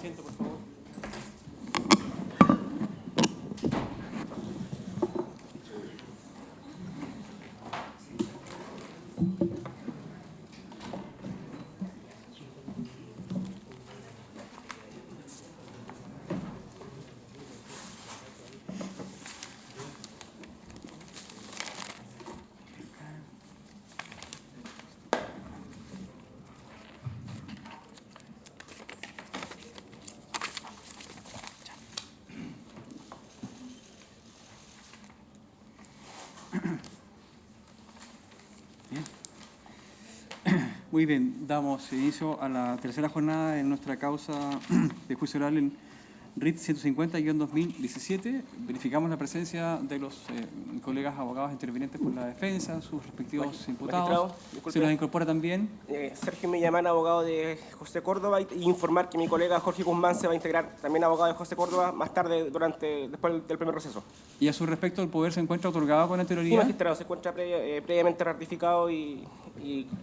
asiento, por favor. Muy bien, damos inicio a la tercera jornada en nuestra causa de juicio oral en RIT 150-2017. Verificamos la presencia de los colegas abogados intervinientes por la defensa, sus respectivos imputados. Se nos incorpora también Sergio Millamán, abogado de José Córdoba, y informar que mi colega Jorge Guzmán se va a integrar, también abogado de José Córdoba, más tarde, después del primer proceso. Y a su respecto, el poder se encuentra otorgado con Sí, anterioridad. magistrado, se encuentra previamente ratificado y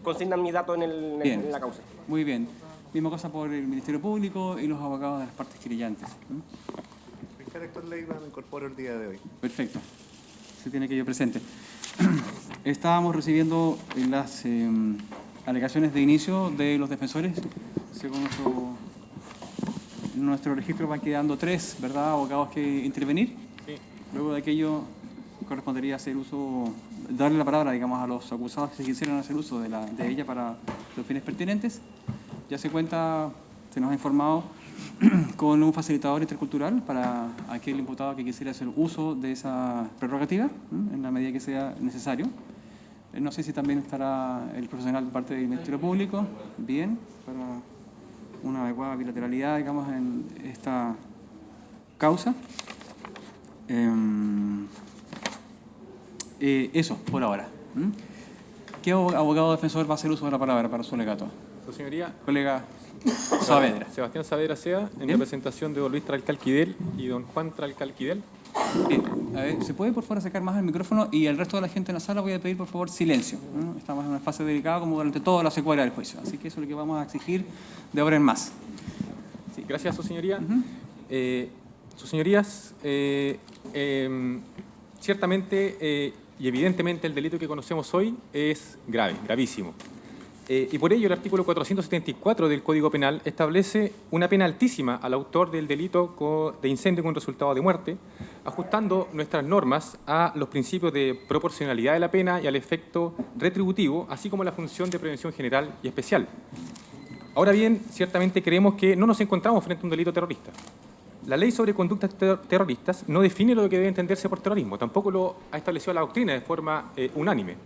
consignan mis datos en la causa. Muy bien. Misma cosa por el Ministerio Público y los abogados de las partes querellantes. Fiscal Héctor Leiva me incorporo el día de hoy. Perfecto. Se tiene que ir presente. Estábamos recibiendo las alegaciones de inicio de los defensores. Según nuestro registro van quedando 3, ¿verdad?, abogados que intervenir. Sí. Luego de aquello correspondería darle la palabra, digamos, a los acusados que se quisieran hacer uso de ella para los fines pertinentes. Ya se nos ha informado con un facilitador intercultural para aquel imputado que quisiera hacer uso de esa prerrogativa, en la medida que sea necesario. No sé si también estará el profesional de parte del Ministerio Público, bien, para una adecuada bilateralidad, digamos, en esta causa. Eso, por ahora. ¿Qué abogado defensor va a hacer uso de la palabra para su alegato? Su señoría, Colega Saavedra. Sebastián Saavedra Sea, en Bien. representación de don Luis Tralcalquidel y don Juan Tralcalquidel. Bien. A ver, ¿se puede por favor acercar más el micrófono? Y al resto de la gente en la sala voy a pedir por favor silencio. Estamos en una fase delicada como durante toda la secuela del juicio. Así que eso es lo que vamos a exigir de ahora en más. Sí, gracias, su señoría. Sus señorías, ciertamente y evidentemente el delito que conocemos hoy es grave, gravísimo. Y por ello el artículo 474 del Código Penal establece una pena altísima al autor del delito de incendio con resultado de muerte, ajustando nuestras normas a los principios de proporcionalidad de la pena y al efecto retributivo, así como la función de prevención general y especial. Ahora bien, ciertamente creemos que no nos encontramos frente a un delito terrorista. La ley sobre conductas terroristas no define lo que debe entenderse por terrorismo, tampoco lo ha establecido la doctrina de forma unánime.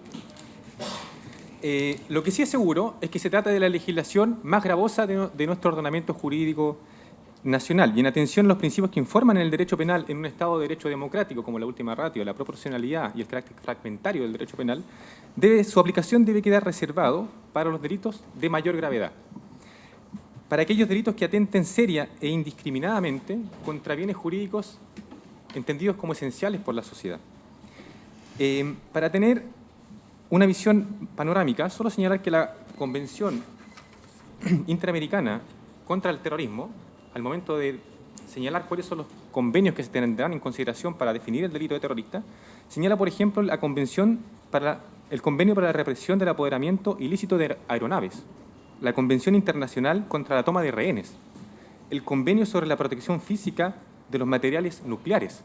Lo que sí es seguro es que se trata de la legislación más gravosa de nuestro ordenamiento jurídico nacional, y en atención a los principios que informan el derecho penal en un Estado de derecho democrático como la última ratio, la proporcionalidad y el carácter fragmentario del derecho penal, su aplicación debe quedar reservado para los delitos de mayor gravedad, para aquellos delitos que atenten seria e indiscriminadamente contra bienes jurídicos entendidos como esenciales por la sociedad. Para tener una visión panorámica, solo señalar que la Convención Interamericana contra el Terrorismo, al momento de señalar cuáles son los convenios que se tendrán en consideración para definir el delito de terrorista, señala, por ejemplo, el Convenio para la Represión del Apoderamiento Ilícito de Aeronaves, la Convención Internacional contra la Toma de Rehenes, el Convenio sobre la Protección Física de los Materiales Nucleares.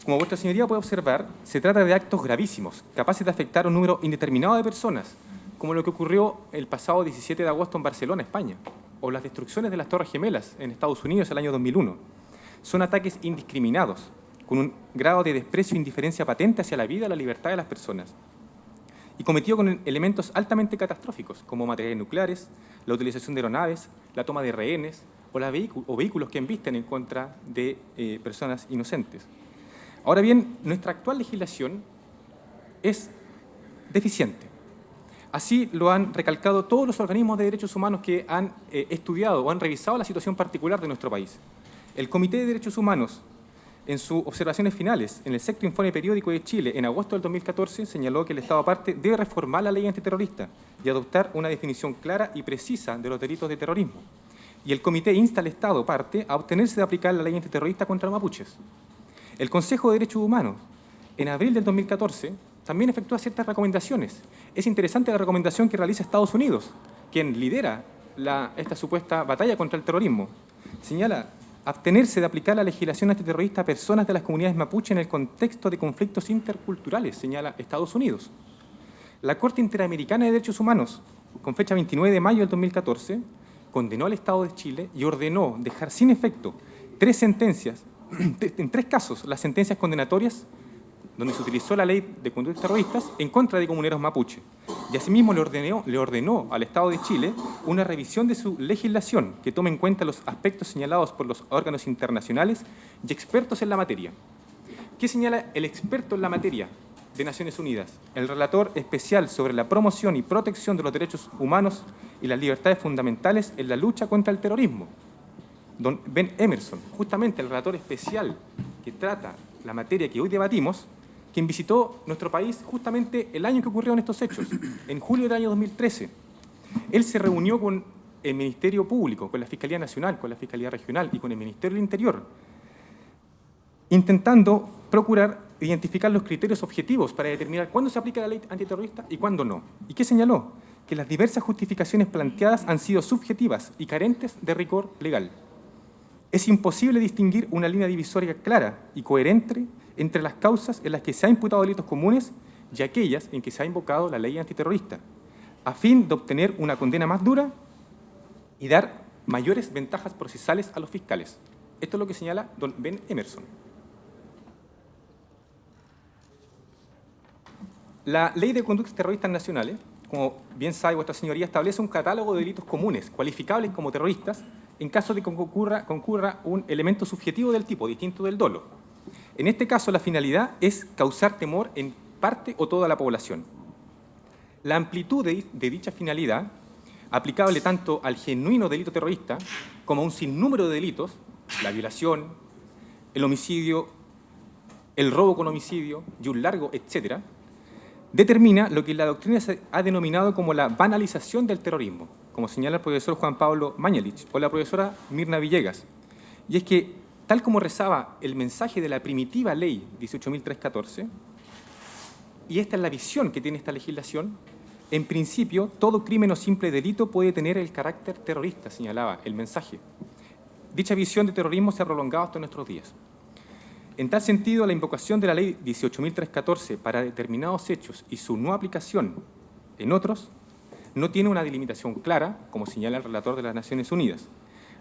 Como vuestra señoría puede observar, se trata de actos gravísimos, capaces de afectar a un número indeterminado de personas, como lo que ocurrió el pasado 17 de agosto en Barcelona, España, o las destrucciones de las Torres Gemelas en Estados Unidos el año 2001. Son ataques indiscriminados, con un grado de desprecio e indiferencia patente hacia la vida y la libertad de las personas, y cometido con elementos altamente catastróficos, como materiales nucleares, la utilización de aeronaves, la toma de rehenes o vehículos que embisten en contra de personas inocentes. Ahora bien, nuestra actual legislación es deficiente. Así lo han recalcado todos los organismos de derechos humanos que han estudiado o han revisado la situación particular de nuestro país. El Comité de Derechos Humanos, en sus observaciones finales, en el sexto informe periódico de Chile, en agosto del 2014, señaló que el Estado parte debe reformar la ley antiterrorista y adoptar una definición clara y precisa de los delitos de terrorismo. y el comité insta al Estado parte a obtenerse de aplicar la ley antiterrorista contra los mapuches. El Consejo de Derechos Humanos, en abril del 2014, también efectúa ciertas recomendaciones. Es interesante la recomendación que realiza Estados Unidos, quien lidera esta supuesta batalla contra el terrorismo. Señala abstenerse de aplicar la legislación antiterrorista a personas de las comunidades mapuche en el contexto de conflictos interculturales, señala Estados Unidos. La Corte Interamericana de Derechos Humanos, con fecha 29 de mayo del 2014, condenó al Estado de Chile y ordenó dejar sin efecto 3 sentencias, en 3 casos, las sentencias condenatorias donde se utilizó la ley de conductas terroristas en contra de comuneros mapuche. Y asimismo le ordenó al Estado de Chile una revisión de su legislación que tome en cuenta los aspectos señalados por los órganos internacionales y expertos en la materia. ¿Qué señala el experto en la materia de Naciones Unidas? El relator especial sobre la promoción y protección de los derechos humanos y las libertades fundamentales en la lucha contra el terrorismo, don Ben Emmerson, justamente el relator especial que trata la materia que hoy debatimos, quien visitó nuestro país justamente el año que ocurrieron estos hechos, en julio del año 2013. Él se reunió con el Ministerio Público, con la Fiscalía Nacional, con la Fiscalía Regional y con el Ministerio del Interior, intentando procurar identificar los criterios objetivos para determinar cuándo se aplica la ley antiterrorista y cuándo no. ¿Y qué señaló? Que las diversas justificaciones planteadas han sido subjetivas y carentes de rigor legal. Es imposible distinguir una línea divisoria clara y coherente entre las causas en las que se ha imputado delitos comunes y aquellas en que se ha invocado la ley antiterrorista, a fin de obtener una condena más dura y dar mayores ventajas procesales a los fiscales. Esto es lo que señala don Ben Emmerson. La Ley de Conductas Terroristas Nacionales, como bien sabe vuestra señoría, establece un catálogo de delitos comunes cualificables como terroristas en caso de que concurra un elemento subjetivo del tipo, distinto del dolo. En este caso, la finalidad es causar temor en parte o toda la población. La amplitud de dicha finalidad, aplicable tanto al genuino delito terrorista como a un sinnúmero de delitos, la violación, el homicidio, el robo con homicidio y un largo, etcétera, determina lo que la doctrina se ha denominado como la banalización del terrorismo, como señala el profesor Juan Pablo Mañalich o la profesora Mirna Villegas. Y es que, tal como rezaba el mensaje de la primitiva ley 18.314, y esta es la visión que tiene esta legislación, en principio, todo crimen o simple delito puede tener el carácter terrorista, señalaba el mensaje. Dicha visión de terrorismo se ha prolongado hasta nuestros días. En tal sentido, la invocación de la ley 18.314 para determinados hechos y su no aplicación en otros no tiene una delimitación clara, como señala el relator de las Naciones Unidas.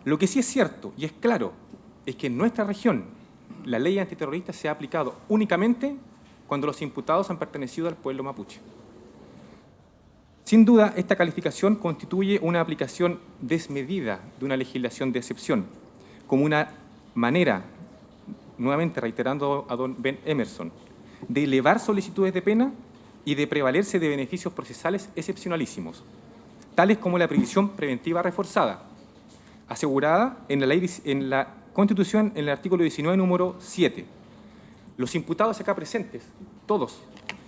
Lo que sí es cierto y es claro es que en nuestra región la ley antiterrorista se ha aplicado únicamente cuando los imputados han pertenecido al pueblo mapuche. Sin duda, esta calificación constituye una aplicación desmedida de una legislación de excepción, como una manera, nuevamente reiterando a don Ben Emmerson, de elevar solicitudes de pena y de prevalerse de beneficios procesales excepcionalísimos, tales como la prisión preventiva reforzada, asegurada en la Constitución en el artículo 19, número 7. Los imputados acá presentes, todos,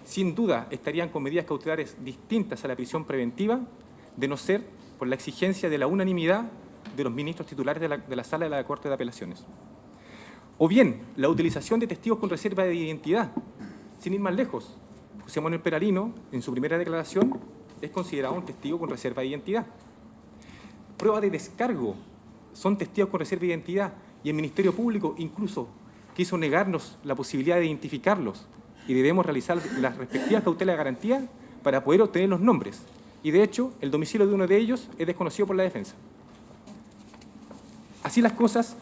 sin duda estarían con medidas cautelares distintas a la prisión preventiva, de no ser por la exigencia de la unanimidad de los ministros titulares de la Sala de la Corte de Apelaciones. O bien, la utilización de testigos con reserva de identidad. Sin ir más lejos, José Manuel Peralino, en su primera declaración, es considerado un testigo con reserva de identidad. Prueba de descargo son testigos con reserva de identidad, y el Ministerio Público incluso quiso negarnos la posibilidad de identificarlos, y debemos realizar las respectivas cautelas de garantía para poder obtener los nombres. Y de hecho, el domicilio de uno de ellos es desconocido por la defensa. Así las cosas,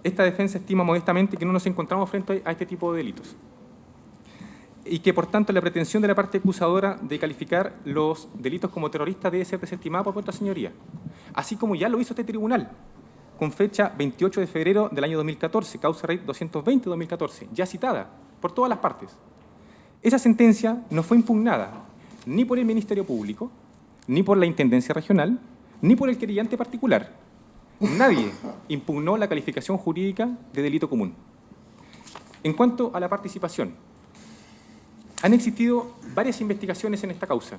esta defensa estima modestamente que no nos encontramos frente a este tipo de delitos, y que, por tanto, la pretensión de la parte acusadora de calificar los delitos como terroristas debe ser desestimada por vuestra señoría, así como ya lo hizo este tribunal, con fecha 28 de febrero del año 2014, causa REIT 220-2014, ya citada por todas las partes. Esa sentencia no fue impugnada ni por el Ministerio Público, ni por la Intendencia Regional, ni por el querellante particular. Nadie impugnó la calificación jurídica de delito común. En cuanto a la participación, han existido varias investigaciones en esta causa.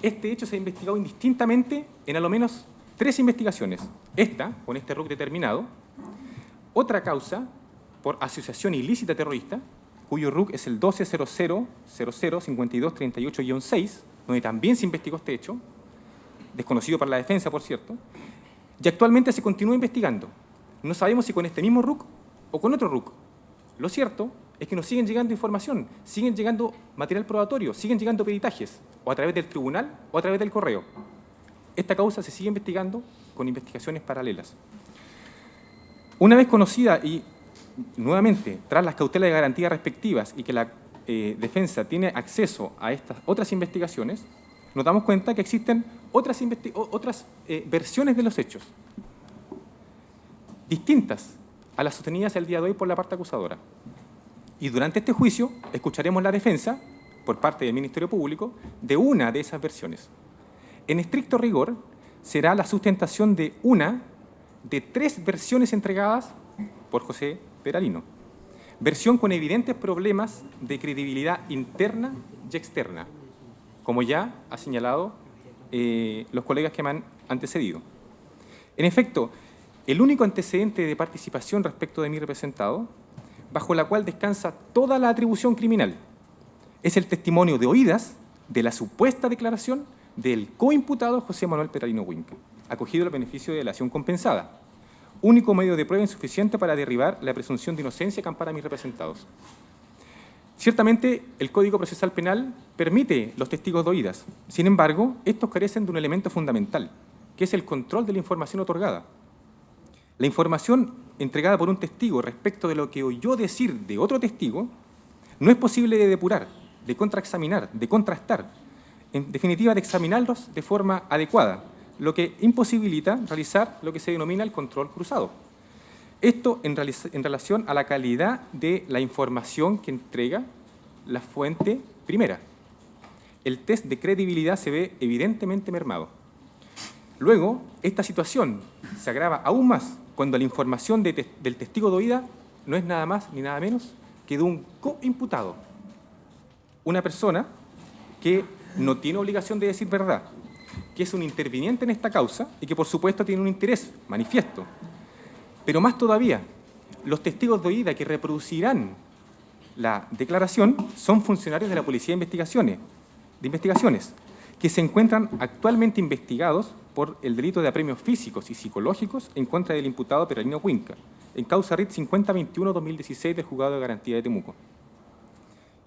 Este hecho se ha investigado indistintamente en a lo menos 3 investigaciones. Esta, con este RUC determinado. Otra causa por asociación ilícita terrorista, cuyo RUC es el 1200005238-6, donde también se investigó este hecho, desconocido para la defensa, por cierto, y actualmente se continúa investigando. No sabemos si con este mismo RUC o con otro RUC. Lo cierto es que nos siguen llegando información, siguen llegando material probatorio, siguen llegando peritajes, o a través del tribunal o a través del correo. Esta causa se sigue investigando con investigaciones paralelas. Una vez conocida y, nuevamente, tras las cautelas de garantía respectivas y que la defensa tiene acceso a estas otras investigaciones, nos damos cuenta que existen otras versiones de los hechos, distintas a las sostenidas el día de hoy por la parte acusadora. Y durante este juicio escucharemos la defensa, por parte del Ministerio Público, de una de esas versiones. En estricto rigor, será la sustentación de una de 3 versiones entregadas por José Peralino. Versión con evidentes problemas de credibilidad interna y externa, como ya ha señalado los colegas que me han antecedido. En efecto, el único antecedente de participación respecto de mi representado, bajo la cual descansa toda la atribución criminal, es el testimonio de oídas de la supuesta declaración del coimputado José Manuel Peralino Huinca, acogido al beneficio de delación compensada, único medio de prueba insuficiente para derribar la presunción de inocencia que ampara a mis representados. Ciertamente, el Código Procesal Penal permite los testigos de oídas. Sin embargo, estos carecen de un elemento fundamental, que es el control de la información otorgada. La información entregada por un testigo respecto de lo que oyó decir de otro testigo no es posible de depurar, de contraexaminar, de contrastar, en definitiva, de examinarlos de forma adecuada, lo que imposibilita realizar lo que se denomina el control cruzado. Esto en relación a la calidad de la información que entrega la fuente primera. El test de credibilidad se ve evidentemente mermado. Luego, esta situación se agrava aún más cuando la información del testigo de oída no es nada más ni nada menos que de un coimputado. Una persona que no tiene obligación de decir verdad, que es un interviniente en esta causa y que, por supuesto, tiene un interés manifiesto. Pero más todavía, los testigos de oída que reproducirán la declaración son funcionarios de la Policía de Investigaciones, que se encuentran actualmente investigados por el delito de apremios físicos y psicológicos en contra del imputado Peralino Huinca, en causa RIT 5021-2016 del Juzgado de Garantía de Temuco.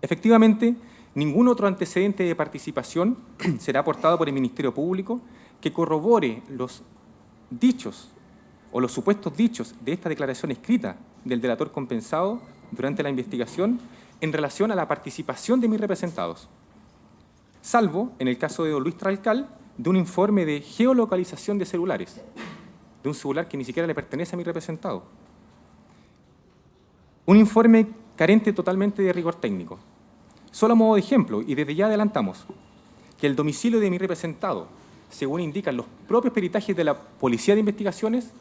Efectivamente, ningún otro antecedente de participación será aportado por el Ministerio Público que corrobore los dichos o los supuestos dichos de esta declaración escrita del delator compensado durante la investigación en relación a la participación de mis representados, salvo en el caso de don Luis Tralcal, de un informe de geolocalización de celulares, de un celular que ni siquiera le pertenece a mi representado. Un informe carente totalmente de rigor técnico. Solo a modo de ejemplo, y desde ya adelantamos, que el domicilio de mi representado, según indican los propios peritajes de la Policía de Investigaciones,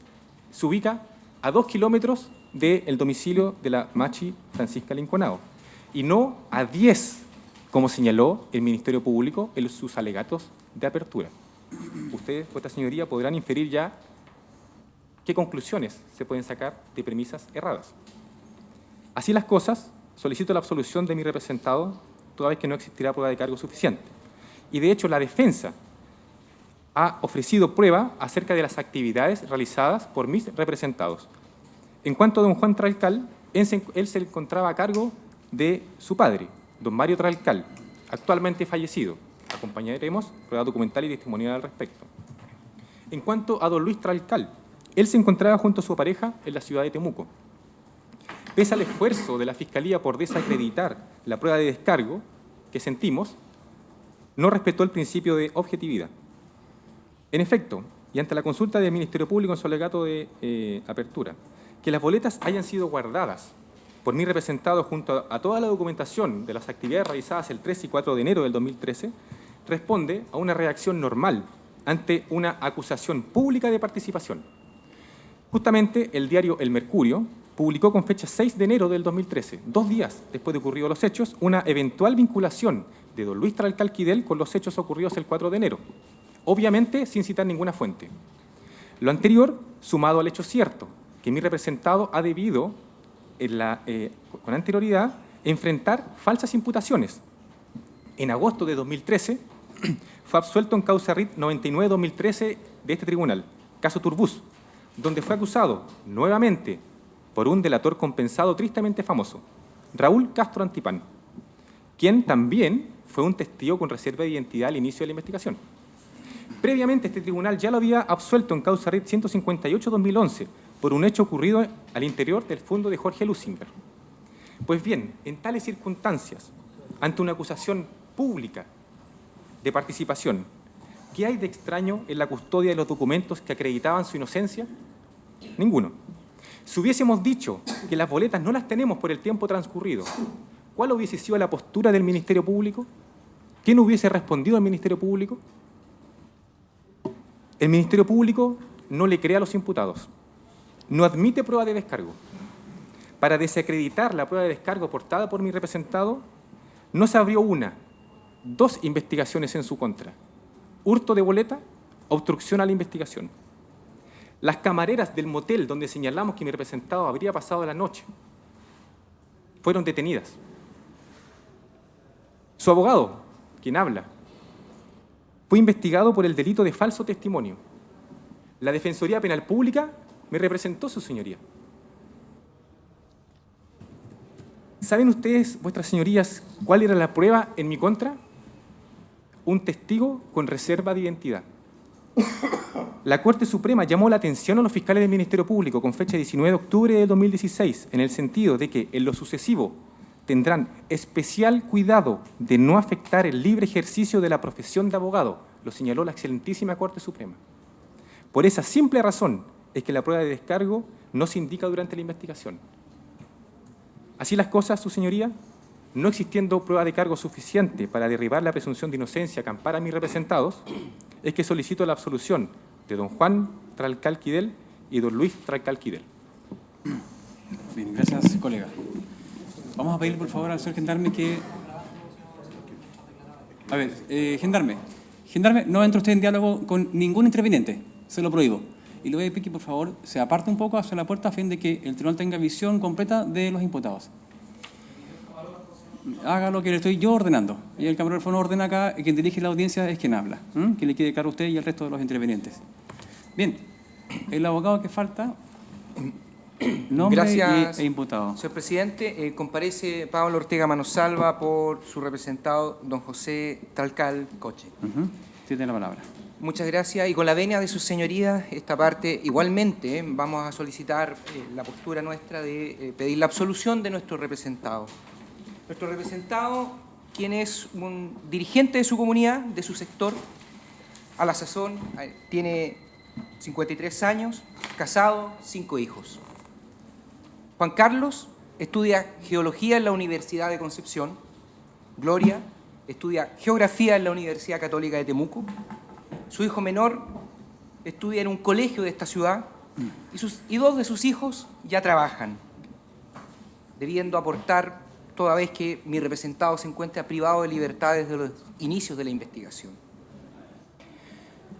se ubica a 2 kilómetros del domicilio de la Machi Francisca Linconao, y no a 10, como señaló el Ministerio Público en sus alegatos de apertura. Ustedes, vuestra señoría, podrán inferir ya qué conclusiones se pueden sacar de premisas erradas. Así las cosas, solicito la absolución de mi representado, toda vez que no existirá prueba de cargo suficiente. Y de hecho, la defensa ha ofrecido prueba acerca de las actividades realizadas por mis representados. En cuanto a don Juan Tralcal, él se encontraba a cargo de su padre, don Mario Tralcal, actualmente fallecido. Acompañaremos prueba documental y testimonial al respecto. En cuanto a don Luis Tralcal, él se encontraba junto a su pareja en la ciudad de Temuco. Pese al esfuerzo de la Fiscalía por desacreditar la prueba de descargo que sentimos, no respetó el principio de objetividad. En efecto, y ante la consulta del Ministerio Público en su alegato de apertura, que las boletas hayan sido guardadas por mi representado junto a toda la documentación de las actividades realizadas el 3 y 4 de enero del 2013, responde a una reacción normal ante una acusación pública de participación. Justamente el diario El Mercurio publicó con fecha 6 de enero del 2013, 2 días después de ocurridos los hechos, una eventual vinculación de don Luis Tralcal Quidel con los hechos ocurridos el 4 de enero, obviamente sin citar ninguna fuente. Lo anterior, sumado al hecho cierto, que mi representado ha debido, con anterioridad, enfrentar falsas imputaciones. En agosto de 2013, fue absuelto en causa RIT 99-2013 de este tribunal, caso Turbus, donde fue acusado nuevamente por un delator compensado tristemente famoso, Raúl Castro Antipán, quien también fue un testigo con reserva de identidad al inicio de la investigación. Previamente, este tribunal ya lo había absuelto en causa RIT 158-2011 por un hecho ocurrido al interior del fondo de Jorge Lusinger. Pues bien, en tales circunstancias, ante una acusación pública de participación, ¿qué hay de extraño en la custodia de los documentos que acreditaban su inocencia? Ninguno. Si hubiésemos dicho que las boletas no las tenemos por el tiempo transcurrido, ¿cuál hubiese sido la postura del Ministerio Público? ¿Quién hubiese respondido al Ministerio Público? El Ministerio Público no le cree a los imputados, no admite prueba de descargo. Para desacreditar la prueba de descargo aportada por mi representado, no se abrió dos investigaciones en su contra: hurto de boleta, obstrucción a la investigación. Las camareras del motel donde señalamos que mi representado habría pasado la noche fueron detenidas. Su abogado, quien habla, fue investigado por el delito de falso testimonio. La Defensoría Penal Pública me representó, su señoría. ¿Saben ustedes, vuestras señorías, cuál era la prueba en mi contra? Un testigo con reserva de identidad. La Corte Suprema llamó la atención a los fiscales del Ministerio Público con fecha 19 de octubre de 2016, en el sentido de que, en lo sucesivo, tendrán especial cuidado de no afectar el libre ejercicio de la profesión de abogado, lo señaló la excelentísima Corte Suprema. Por esa simple razón es que la prueba de descargo no se indica durante la investigación. Así las cosas, su señoría, no existiendo prueba de cargo suficiente para derribar la presunción de inocencia que ampara a mis representados, es que solicito la absolución de don Juan Tralcal Quidel y don Luis Tralcal Quidel. Bien, gracias, colega. Vamos a pedirle, por favor, al señor gendarme que... A ver, gendarme, no entre usted en diálogo con ningún interviniente, se lo prohíbo. Y le voy a pedir que, por favor, se aparte un poco hacia la puerta a fin de que el tribunal tenga visión completa de los imputados. Haga lo que le estoy yo ordenando. Y el camarógrafo no ordena acá, y quien dirige la audiencia es quien habla. Que le quede claro a usted y al resto de los intervinientes. Bien, el abogado que falta, nombre Gracias, e imputado. señor presidente. Comparece Pablo Ortega Manosalva por su representado, don José Tralcal Coche. Tiene la palabra. Muchas gracias. Y con la venia de sus señorías, esta parte igualmente vamos a solicitar la postura nuestra de pedir la absolución de nuestro representado. Nuestro representado, quien es un dirigente de su comunidad, de su sector, a la sazón, tiene 53 años, casado, 5 hijos. Juan Carlos estudia Geología en la Universidad de Concepción. Gloria estudia Geografía en la Universidad Católica de Temuco. Su hijo menor estudia en un colegio de esta ciudad y 2 de sus hijos ya trabajan, debiendo aportar toda vez que mi representado se encuentra privado de libertad desde los inicios de la investigación.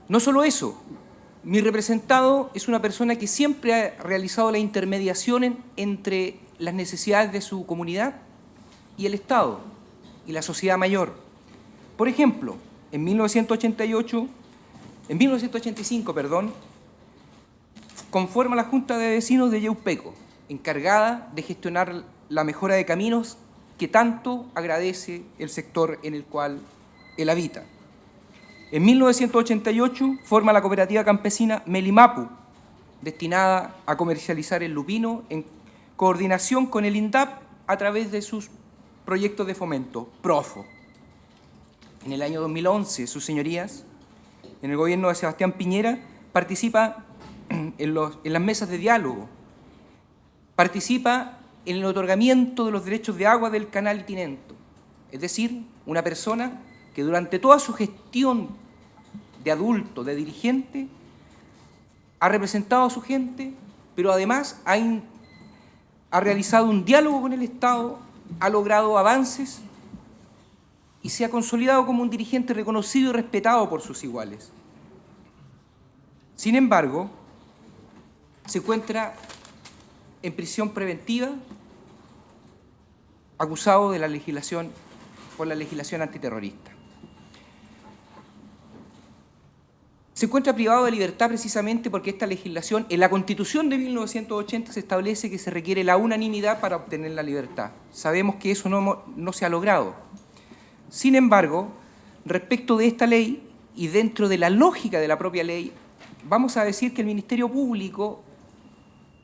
No solo eso, mi representado es una persona que siempre ha realizado la intermediación entre las necesidades de su comunidad y el Estado y la sociedad mayor. Por ejemplo, en 1985, conforma la Junta de Vecinos de Yeupeco, encargada de gestionar la mejora de caminos que tanto agradece el sector en el cual él habita. En 1988 forma la cooperativa campesina Melimapu, destinada a comercializar el lupino en coordinación con el INDAP a través de sus proyectos de fomento, PROFO. En el año 2011, sus señorías, en el gobierno de Sebastián Piñera, participa en las mesas de diálogo, participa en el otorgamiento de los derechos de agua del canal Tinento. Es decir, una persona que durante toda su gestión de adulto, de dirigente, ha representado a su gente, pero además ha realizado un diálogo con el Estado, ha logrado avances y se ha consolidado como un dirigente reconocido y respetado por sus iguales. Sin embargo, se encuentra en prisión preventiva acusado de por la legislación antiterrorista. Se encuentra privado de libertad precisamente porque esta legislación, en la Constitución de 1980 se establece que se requiere la unanimidad para obtener la libertad. Sabemos que eso no se ha logrado. Sin embargo, respecto de esta ley y dentro de la lógica de la propia ley, vamos a decir que el Ministerio Público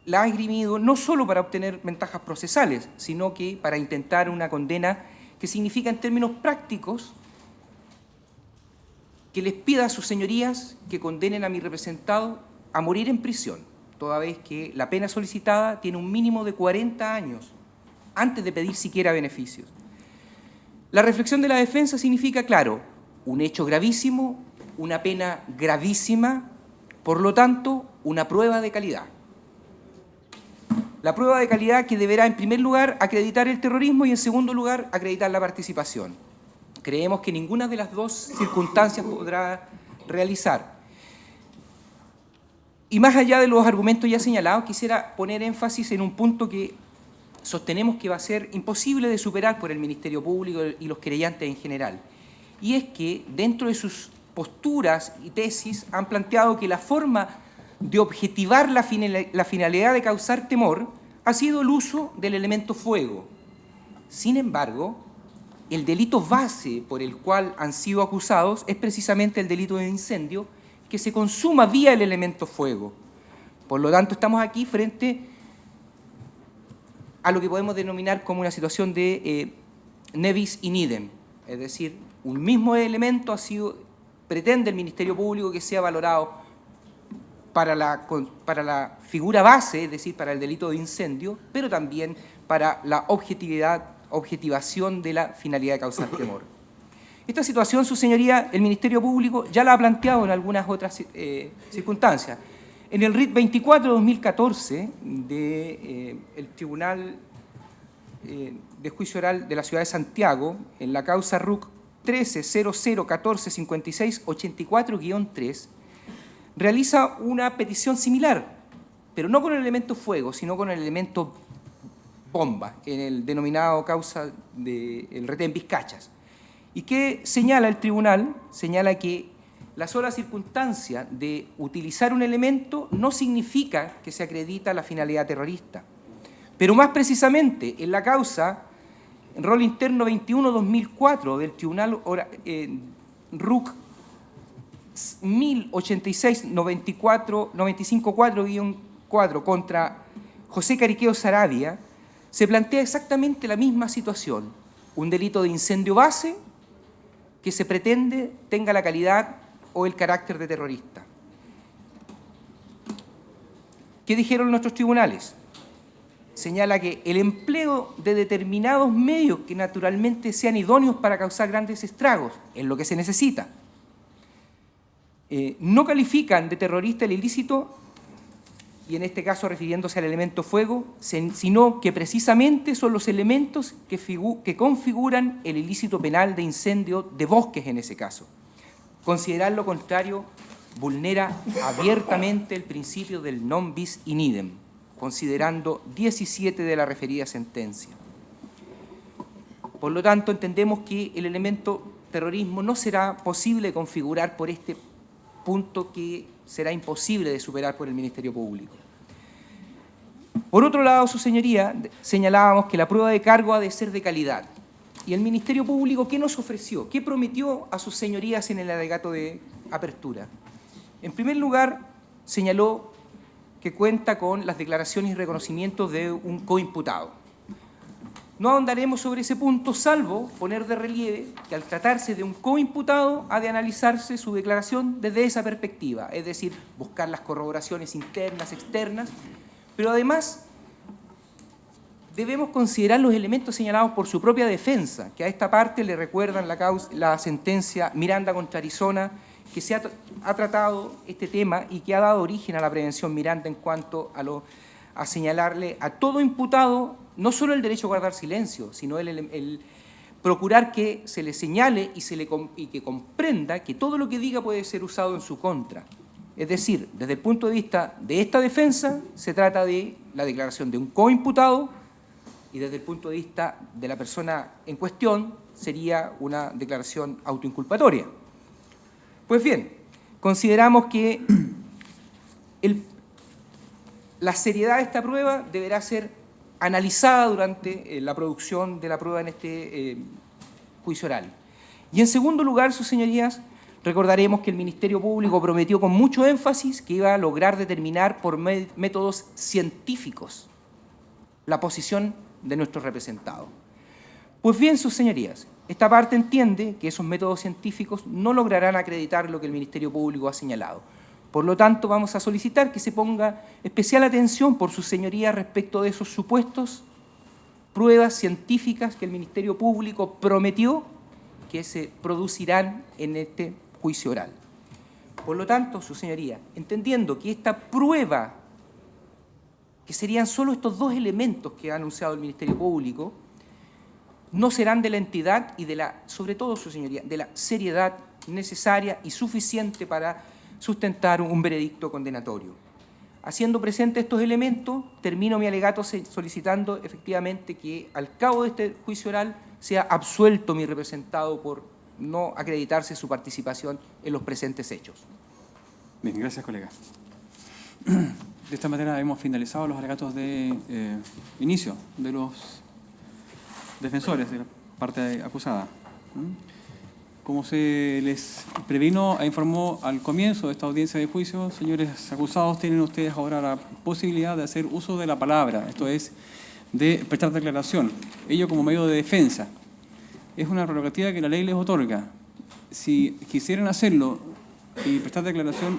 la ha esgrimido no solo para obtener ventajas procesales, sino que para intentar una condena que significa en términos prácticos que les pida a sus señorías que condenen a mi representado a morir en prisión, toda vez que la pena solicitada tiene un mínimo de 40 años antes de pedir siquiera beneficios. La reflexión de la defensa significa, claro, un hecho gravísimo, una pena gravísima, por lo tanto, una prueba de calidad. La prueba de calidad que deberá, en primer lugar, acreditar el terrorismo y, en segundo lugar, acreditar la participación. Creemos que ninguna de las dos circunstancias podrá realizar. Y más allá de los argumentos ya señalados, quisiera poner énfasis en un punto que sostenemos que va a ser imposible de superar por el Ministerio Público y los querellantes en general. Y es que, dentro de sus posturas y tesis, han planteado que la forma de objetivar la finalidad de causar temor ha sido el uso del elemento fuego. Sin embargo, el delito base por el cual han sido acusados es precisamente el delito de incendio que se consuma vía el elemento fuego. Por lo tanto, estamos aquí frente a lo que podemos denominar como una situación de ne bis in idem, es decir, un mismo elemento pretende el Ministerio Público que sea valorado para la figura base, es decir, para el delito de incendio, pero también para la objetivación de la finalidad de causar temor. Esta situación, su señoría, el Ministerio Público ya la ha planteado en algunas otras circunstancias. En el RIT 24-2014 del Tribunal de Juicio Oral de la Ciudad de Santiago, en la causa RUC 13-00-14-56-84-3, realiza una petición similar, pero no con el elemento fuego, sino con el elemento bomba, en el denominado causa del retén Vizcachas. ¿Y qué señala el tribunal? Señala que la sola circunstancia de utilizar un elemento no significa que se acredita la finalidad terrorista. Pero más precisamente, en la causa, en rol interno 21-2004 del Tribunal RUC 1086-95-4-4 contra José Cariqueo Saravia, se plantea exactamente la misma situación, un delito de incendio base que se pretende tenga la calidad o el carácter de terrorista. ¿Qué dijeron nuestros tribunales? Señala que el empleo de determinados medios que naturalmente sean idóneos para causar grandes estragos, es lo que se necesita. No califican de terrorista el ilícito, y en este caso refiriéndose al elemento fuego, sino que precisamente son los elementos que configuran el ilícito penal de incendio de bosques en ese caso. Considerar lo contrario vulnera abiertamente el principio del non bis in idem, considerando 17 de la referida sentencia. Por lo tanto, entendemos que el elemento terrorismo no será posible configurar por este punto que será imposible de superar por el Ministerio Público. Por otro lado, su señoría, señalábamos que la prueba de cargo ha de ser de calidad. ¿Y el Ministerio Público qué nos ofreció? ¿Qué prometió a sus señorías en el alegato de apertura? En primer lugar, señaló que cuenta con las declaraciones y reconocimientos de un coimputado. No ahondaremos sobre ese punto, salvo poner de relieve que al tratarse de un coimputado ha de analizarse su declaración desde esa perspectiva, es decir, buscar las corroboraciones internas, externas, pero además debemos considerar los elementos señalados por su propia defensa, que a esta parte le recuerdan la sentencia Miranda contra Arizona, que se ha tratado este tema y que ha dado origen a la prevención Miranda en cuanto a señalarle a todo imputado no solo el derecho a guardar silencio, sino el procurar que se le señale y que comprenda que todo lo que diga puede ser usado en su contra. Es decir, desde el punto de vista de esta defensa, se trata de la declaración de un coimputado y desde el punto de vista de la persona en cuestión sería una declaración autoinculpatoria. Pues bien, consideramos que la seriedad de esta prueba deberá ser analizada durante la producción de la prueba en este juicio oral. Y en segundo lugar, sus señorías, recordaremos que el Ministerio Público prometió con mucho énfasis que iba a lograr determinar por métodos científicos la posición de nuestros representados. Pues bien, sus señorías, esta parte entiende que esos métodos científicos no lograrán acreditar lo que el Ministerio Público ha señalado. Por lo tanto, vamos a solicitar que se ponga especial atención por sus señorías respecto de esos supuestos pruebas científicas que el Ministerio Público prometió que se producirán en este juicio oral. Por lo tanto, su señoría, entendiendo que esta prueba, que serían solo estos dos elementos que ha anunciado el Ministerio Público, no serán de la entidad y de la, sobre todo, su señoría, de la seriedad necesaria y suficiente para sustentar un veredicto condenatorio. Haciendo presente estos elementos, termino mi alegato solicitando efectivamente que al cabo de este juicio oral sea absuelto mi representado por no acreditarse su participación en los presentes hechos. Bien, gracias, colega. De esta manera hemos finalizado los alegatos de inicio de los defensores de la parte acusada. Como se les previno e informó al comienzo de esta audiencia de juicio, señores acusados, tienen ustedes ahora la posibilidad de hacer uso de la palabra, esto es, de prestar declaración, ello como medio de defensa. Es una prerrogativa que la ley les otorga. Si quisieran hacerlo y prestar declaración,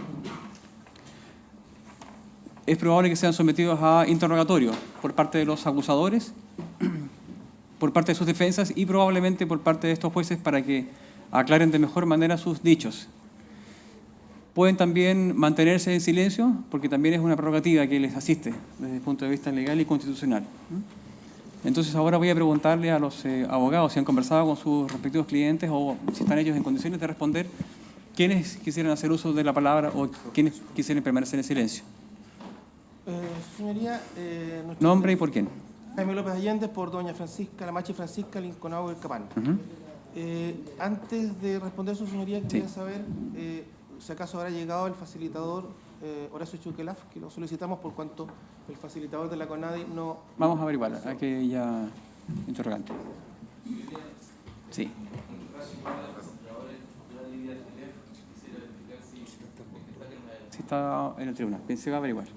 es probable que sean sometidos a interrogatorio por parte de los acusadores, por parte de sus defensas y probablemente por parte de estos jueces para que aclaren de mejor manera sus dichos. Pueden también mantenerse en silencio, porque también es una prerrogativa que les asiste desde el punto de vista legal y constitucional. Entonces ahora voy a preguntarle a los abogados si han conversado con sus respectivos clientes o si están ellos en condiciones de responder quiénes quisieran hacer uso de la palabra o quiénes quisieran permanecer en silencio. Señoría, ¿Nombre y por quién? Jaime López Allende, por doña Francisca, la Machi Francisca Linconao del Capán. Antes de responder su señoría, quería saber si acaso habrá llegado el facilitador Horacio Chuquelaf, que lo solicitamos por cuanto el facilitador de la CONADI no... Vamos a averiguar, aquella interrogante. Sí. Si está en el tribunal, bien, se va a averiguar.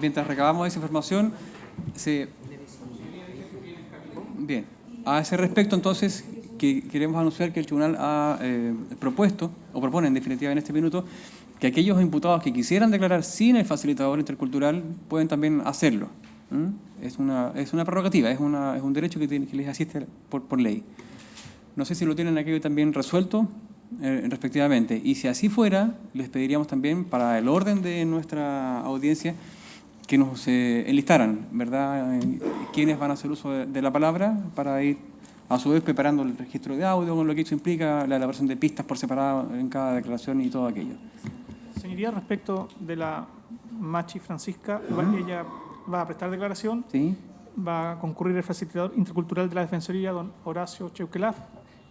Mientras recabamos esa información, bien, a ese respecto entonces que queremos anunciar que el tribunal ha propuesto, o propone en definitiva en este minuto, que aquellos imputados que quisieran declarar sin el facilitador intercultural pueden también hacerlo. Es una prerrogativa, es un derecho que les asiste por ley. No sé si lo tienen aquello también resuelto respectivamente. Y si así fuera, les pediríamos también para el orden de nuestra audiencia que nos enlistaran, ¿verdad?, quiénes van a hacer uso de la palabra para ir a su vez preparando el registro de audio, con lo que eso implica, la elaboración de pistas por separado en cada declaración y todo aquello. Señoría, respecto de la Machi Francisca, ella va a prestar declaración, ¿Sí? va a concurrir el facilitador intercultural de la Defensoría, don Horacio Cheuquelaf,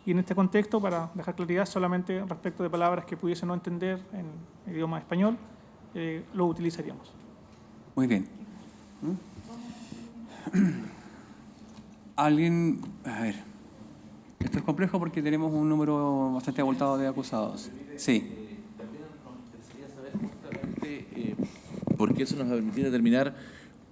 y en este contexto, para dejar claridad solamente respecto de palabras que pudiese no entender en idioma español, lo utilizaríamos. Muy bien. Alguien, a ver, esto es complejo porque tenemos un número bastante abultado de acusados. Sí. También nos interesaría saber justamente porque eso nos va a permitir determinar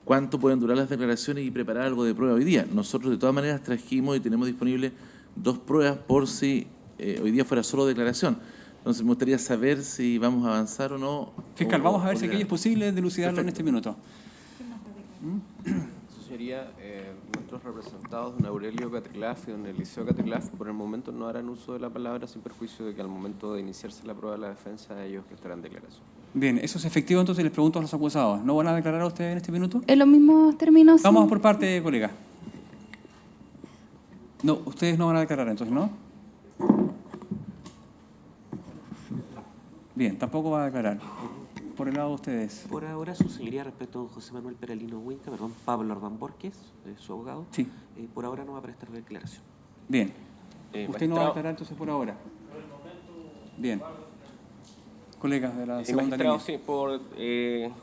cuánto pueden durar las declaraciones y preparar algo de prueba hoy día. Nosotros de todas maneras trajimos y tenemos disponibles 2 pruebas por si hoy día fuera solo declaración. Entonces me gustaría saber si vamos a avanzar o no. Fiscal, vamos a ver si aquello es posible dilucidarlo en este minuto. Señoría, nuestros representados, don Aurelio Catrilaf y don Eliseo Catrilaf, por el momento no harán uso de la palabra sin perjuicio de que al momento de iniciarse la prueba de la defensa ellos prestarán declaración. Bien, eso es efectivo, entonces les pregunto a los acusados. ¿No van a declarar a ustedes en este minuto? En los mismos términos. Vamos por parte, colega. No, ustedes no van a declarar entonces, ¿no? Bien, tampoco va a declarar. Por el lado de ustedes. Por ahora, su señoría, respecto a don José Manuel Peralino Huinca, perdón, Pablo Ardán Borges, su abogado, Sí. por ahora no va a prestar declaración. Bien. Usted no va a magistrado- declarar entonces por ahora. Bien. Colegas de la El segunda magistrado, línea. sí, por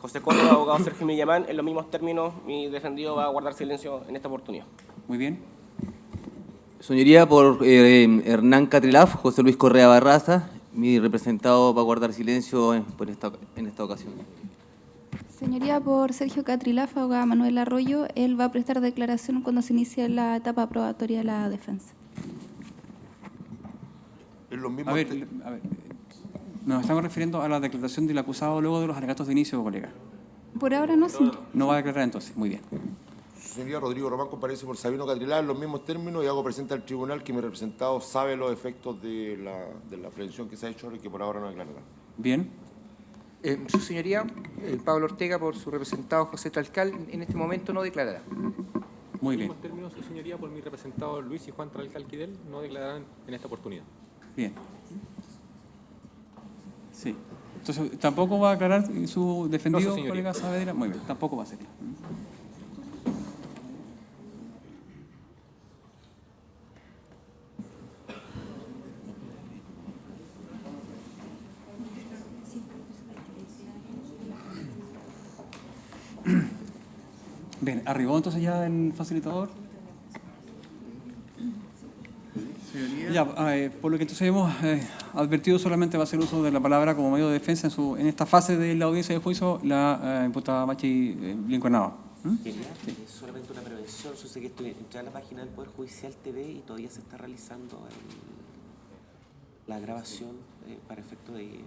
José Córdoba, abogado Sergio Millamán, en los mismos términos, mi defendido va a guardar silencio en esta oportunidad. Muy bien. Señoría, por Hernán Catrilaf, José Luis Correa Barraza, mi representado va a guardar silencio en esta ocasión. Señoría, por Sergio Catrilaf, abogada Manuel Arroyo, él va a prestar declaración cuando se inicie la etapa probatoria de la defensa. En los A mismos ver, nos estamos refiriendo a la declaración del acusado luego de los alegatos de inicio, colega. Por ahora no, señor. No va a declarar entonces. Muy bien. Su señoría Rodrigo Román comparece por Sabino Catrilá en los mismos términos y hago presente al tribunal que mi representado sabe los efectos de la aprehensión que se ha hecho y que por ahora no declarará. Bien. Su señoría, Pablo Ortega, por su representado José Talcal, en este momento no declarará. Muy En bien. los mismos términos, su señoría, por mi representado Luis y Juan Talcal Quidel, no declararán en esta oportunidad. Bien. Sí. Entonces, ¿tampoco va a aclarar su defendido, No, su señoría. colega Saavedra? Muy bien, tampoco va a ser. Bien, ¿arribó entonces ya el facilitador? Ya, por lo que entonces hemos advertido, solamente va a hacer uso de la palabra como medio de defensa en esta fase de la audiencia de juicio la imputada Machi Lincolnado. Es solamente una prevención. Yo sé que entré a la página del Poder Judicial TV y todavía se está realizando la grabación para efecto de...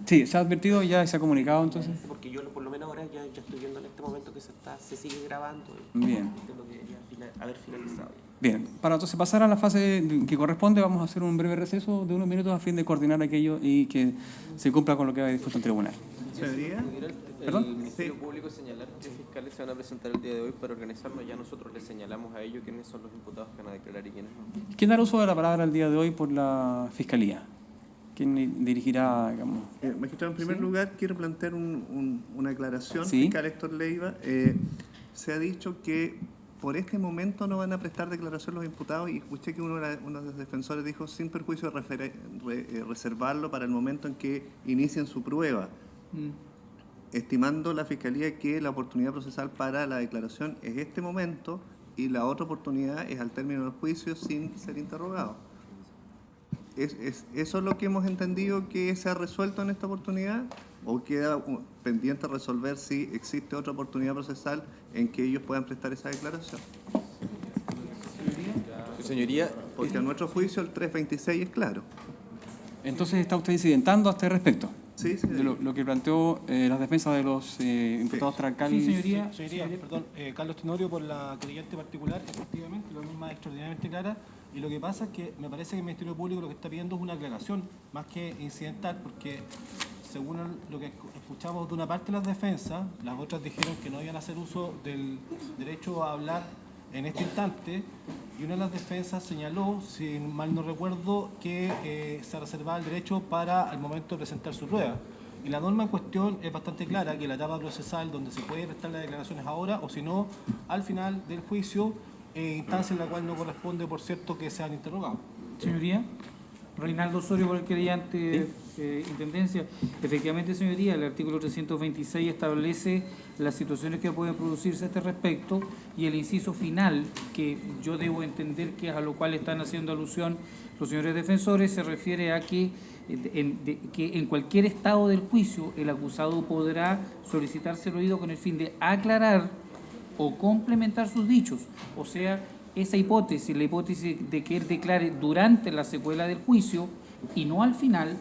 Sí, se ha advertido y ya se ha comunicado entonces. Porque yo por lo menos ahora ya estoy viendo en este momento que se sigue grabando. Bien. Entiendo que debería haber finalizado. Bien, para entonces pasar a la fase que corresponde, vamos a hacer un breve receso de unos minutos a fin de coordinar aquello y que se cumpla con lo que ha dispuesto el tribunal. ¿Señoría? ¿Perdón? El Ministerio Público señalar qué fiscales se van a presentar el día de hoy para organizarnos. Ya nosotros les señalamos a ellos quiénes son los imputados que van a declarar y quiénes no. ¿Quién dará uso de la palabra el día de hoy por la Fiscalía? ¿Quién dirigirá, digamos? Magistrado, en primer lugar, quiero plantear una aclaración. Sí. Fiscal Héctor Leiva, se ha dicho que por este momento no van a prestar declaración los imputados y escuché que uno de los defensores dijo sin perjuicio de reservarlo para el momento en que inicien su prueba, estimando la Fiscalía que la oportunidad procesal para la declaración es este momento y la otra oportunidad es al término del juicio sin ser interrogado. ¿Eso es lo que hemos entendido que se ha resuelto en esta oportunidad? ¿O queda pendiente resolver si existe otra oportunidad procesal en que ellos puedan prestar esa declaración? Señoría, porque a nuestro juicio el 326 es claro. Entonces, ¿está usted incidentando a este respecto? Sí, de lo que planteó las defensas de los imputados Trancal. Sí, señoría, perdón, Carlos Tenorio por la creyente particular, efectivamente, lo mismo extraordinariamente clara. Y lo que pasa es que me parece que el Ministerio Público lo que está pidiendo es una aclaración, más que incidental, porque según lo que escuchamos de una parte de las defensas, las otras dijeron que no iban a hacer uso del derecho a hablar en este instante, y una de las defensas señaló, si mal no recuerdo, que se reservaba el derecho para al momento de presentar su prueba. Y la norma en cuestión es bastante clara, que la etapa procesal donde se puede prestar las declaraciones ahora, o si no, al final del juicio, instancia en la cual no corresponde, por cierto, que sean interrogados. Señoría, Reinaldo Osorio por el querellante, Intendencia. Efectivamente, señoría, el artículo 326 establece las situaciones que pueden producirse a este respecto y el inciso final, que yo debo entender que es a lo cual están haciendo alusión los señores defensores, se refiere a que en cualquier estado del juicio el acusado podrá solicitar ser oído con el fin de aclarar o complementar sus dichos. O sea, esa hipótesis, la hipótesis de que él declare durante la secuela del juicio y no al final,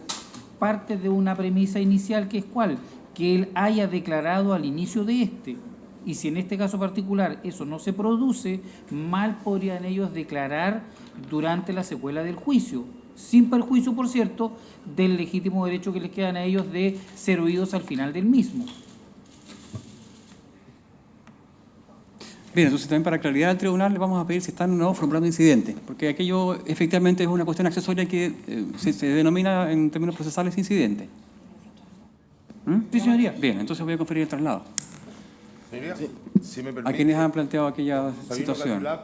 parte de una premisa inicial que es ¿cuál? Que él haya declarado al inicio de este. Y si en este caso particular eso no se produce, mal podrían ellos declarar durante la secuela del juicio. sin perjuicio, por cierto, del legítimo derecho que les quedan a ellos de ser oídos al final del mismo. Bien, entonces también para claridad del tribunal le vamos a pedir si están o no formulando incidentes, porque aquello efectivamente es una cuestión accesoria que se denomina en términos procesales incidente. Sí, señoría. Bien, entonces voy a conferir el traslado. Señoría, si me ¿A permite, quienes han planteado aquella Sabino situación? Catilaf,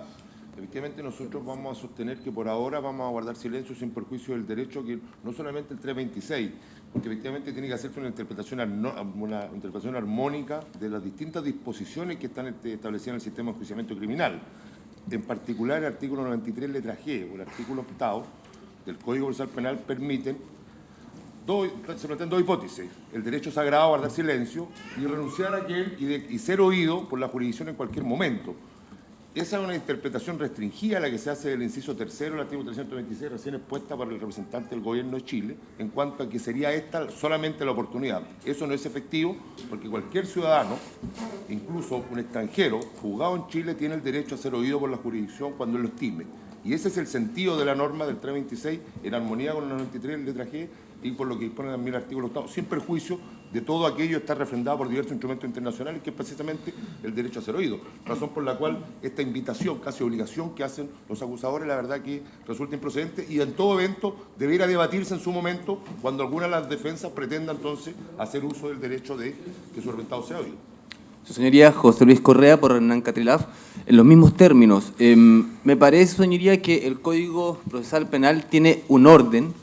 efectivamente nosotros vamos a sostener que por ahora vamos a guardar silencio sin perjuicio del derecho, que no solamente el 326, porque efectivamente tiene que hacerse una interpretación armónica de las distintas disposiciones que están establecidas en el sistema de enjuiciamiento criminal. En particular, el artículo 93, letra G, o el artículo 8 del Código Procesal Penal permiten, se plantean dos hipótesis: el derecho sagrado a guardar silencio y renunciar a aquel y ser oído por la jurisdicción en cualquier momento. Esa es una interpretación restringida, la que se hace del inciso tercero del artículo 326, recién expuesta por el representante del Gobierno de Chile, en cuanto a que sería esta solamente la oportunidad. Eso no es efectivo, porque cualquier ciudadano, incluso un extranjero, juzgado en Chile, tiene el derecho a ser oído por la jurisdicción cuando lo estime. Y ese es el sentido de la norma del 326, en armonía con el 93, letra G, y por lo que dispone también el artículo 8, sin perjuicio de todo aquello está refrendado por diversos instrumentos internacionales, que es precisamente el derecho a ser oído. Razón por la cual esta invitación, casi obligación que hacen los acusadores, la verdad que resulta improcedente, y en todo evento debiera debatirse en su momento cuando alguna de las defensas pretenda entonces hacer uso del derecho de que su representado sea oído. Su señoría, José Luis Correa, por Hernán Catrilaf, en los mismos términos. Me parece, su señoría, que el Código Procesal Penal tiene un orden,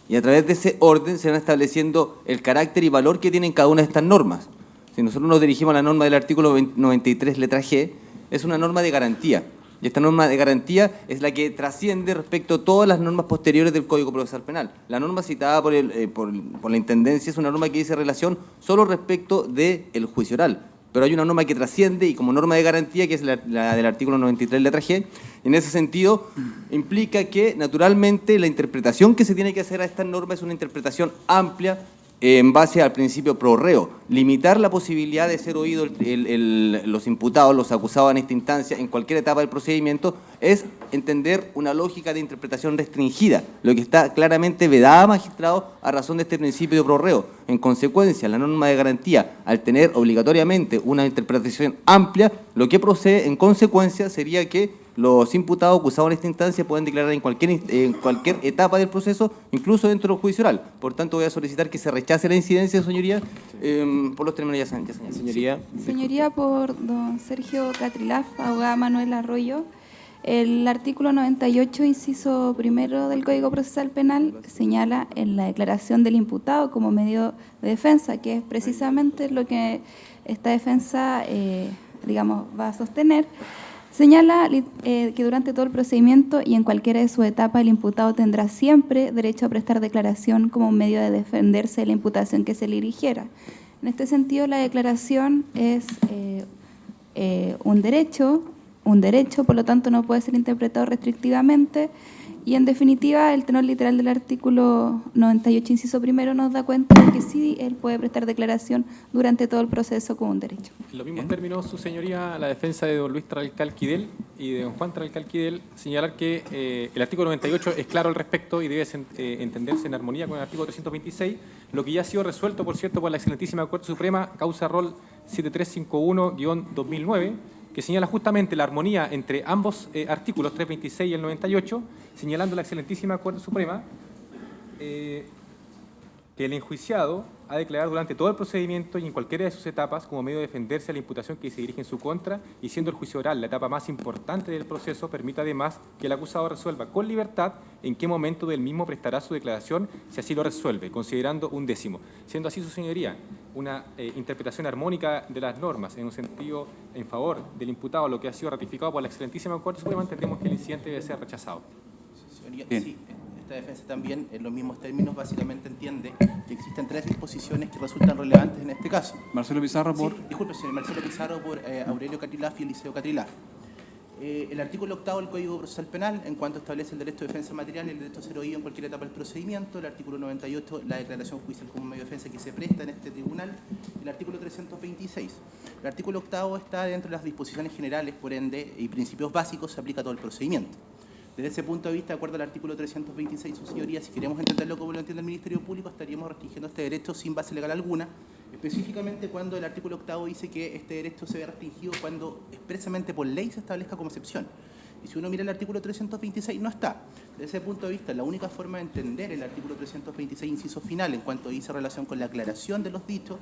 y a través de ese orden se van estableciendo el carácter y valor que tienen cada una de estas normas. Si nosotros nos dirigimos a la norma del artículo 93, letra G, es una norma de garantía. Y esta norma de garantía es la que trasciende respecto a todas las normas posteriores del Código Procesal Penal. La norma citada por la Intendencia es una norma que dice relación solo respecto del juicio oral. Pero hay una norma que trasciende y como norma de garantía, que es la del artículo 93, letra G. En ese sentido, implica que, naturalmente, la interpretación que se tiene que hacer a esta norma es una interpretación amplia en base al principio pro reo. Limitar la posibilidad de ser oídos los imputados, los acusados en esta instancia, en cualquier etapa del procedimiento, es entender una lógica de interpretación restringida, lo que está claramente vedada a magistrado a razón de este principio pro reo. En consecuencia, la norma de garantía, al tener obligatoriamente una interpretación amplia, lo que procede en consecuencia sería que los imputados acusados en esta instancia pueden declarar en cualquier etapa del proceso, incluso dentro del juicio oral. Por tanto, voy a solicitar que se rechace la incidencia, señoría, por los términos ya señalados. Señoría. Señoría, por don Sergio Catrilaf, abogada Manuel Arroyo. El artículo 98, inciso primero del Código Procesal Penal, señala en la declaración del imputado como medio de defensa, que es precisamente lo que esta defensa, va a sostener. Señala que durante todo el procedimiento y en cualquiera de sus etapas el imputado tendrá siempre derecho a prestar declaración como un medio de defenderse de la imputación que se le dirigiera. En este sentido, la declaración es un derecho, por lo tanto no puede ser interpretado restrictivamente y en definitiva el tenor literal del artículo 98, inciso primero, nos da cuenta de que sí, él puede prestar declaración durante todo el proceso como un derecho. En los mismos términos, su señoría, la defensa de don Luis Tralcal Quidel y de don Juan Tralcal Quidel, señalar que el artículo 98 es claro al respecto y debe entenderse en armonía con el artículo 326, lo que ya ha sido resuelto, por cierto, por la excelentísima Corte Suprema, causa rol 7351-2009, que señala justamente la armonía entre ambos artículos, 326 y el 98, señalando la excelentísima Corte Suprema que el enjuiciado ha de declarar durante todo el procedimiento y en cualquiera de sus etapas como medio de defenderse a la imputación que se dirige en su contra, y siendo el juicio oral la etapa más importante del proceso, permite además que el acusado resuelva con libertad en qué momento del mismo prestará su declaración, si así lo resuelve, considerando un décimo. Siendo así, su señoría, una interpretación armónica de las normas en un sentido en favor del imputado, lo que ha sido ratificado por la excelentísima Corte Suprema, entendemos que el incidente debe ser rechazado. Señoría, sí, esta defensa también, en los mismos términos, básicamente entiende que existen tres disposiciones que resultan relevantes en este caso. Marcelo Pizarro por... Sí, disculpe, señor Marcelo Pizarro por Aurelio Catrilaf y Eliseo Catrilaf. El artículo 8 del Código Procesal Penal, en cuanto establece el derecho de defensa material y el derecho a ser oído en cualquier etapa del procedimiento. El artículo 98, la declaración judicial como medio de defensa que se presta en este tribunal. El artículo 326. El artículo 8 está dentro de las disposiciones generales, por ende, y principios básicos, se aplica a todo el procedimiento. Desde ese punto de vista, de acuerdo al artículo 326, su señoría, si queremos entenderlo como lo entiende el Ministerio Público, estaríamos restringiendo este derecho sin base legal alguna, específicamente cuando el artículo 8 dice que este derecho se ve restringido cuando expresamente por ley se establezca como excepción. Y si uno mira el artículo 326, no está. Desde ese punto de vista, la única forma de entender el artículo 326, inciso final, en cuanto dice relación con la aclaración de los dichos,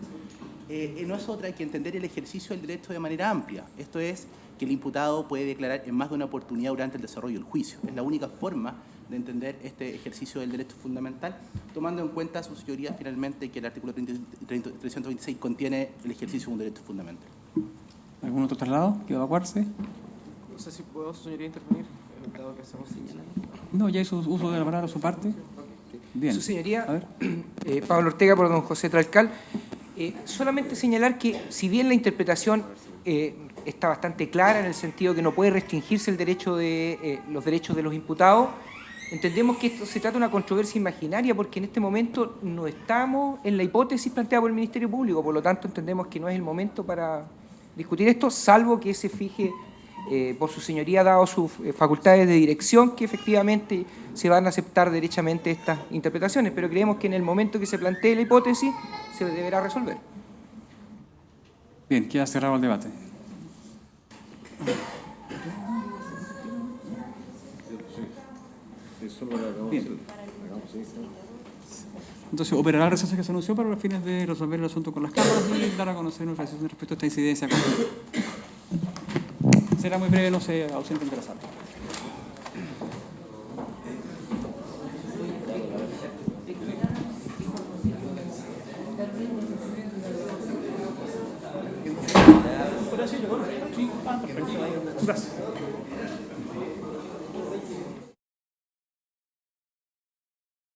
no es otra que entender el ejercicio del derecho de manera amplia. Esto es que el imputado puede declarar en más de una oportunidad durante el desarrollo del juicio. Es la única forma de entender este ejercicio del derecho fundamental, tomando en cuenta, su señoría, finalmente, que el artículo 326 contiene el ejercicio de un derecho fundamental. ¿Algún otro traslado? ¿Quiere evacuarse? No sé si puedo, su señoría, intervenir, dado que hacemos señalando. No, ya hizo uso de la palabra a su parte. Bien. Su señoría, Pablo Ortega por don José Tralcal. Solamente señalar que, si bien la interpretación está bastante clara en el sentido que no puede restringirse el derecho de, los derechos de los imputados, entendemos que esto se trata de una controversia imaginaria porque en este momento no estamos en la hipótesis planteada por el Ministerio Público, por lo tanto entendemos que no es el momento para discutir esto, salvo que se fije por su señoría, dado sus facultades de dirección, que efectivamente se van a aceptar derechamente estas interpretaciones, pero creemos que en el momento que se plantee la hipótesis se deberá resolver. Bien, queda cerrado el debate. Bien. Entonces, operará el receso que se anunció para los fines de resolver el asunto con las cámaras y dar a conocer nuestra decisión respecto a esta incidencia. Será muy breve, no se ausenten de la sala. Gracias.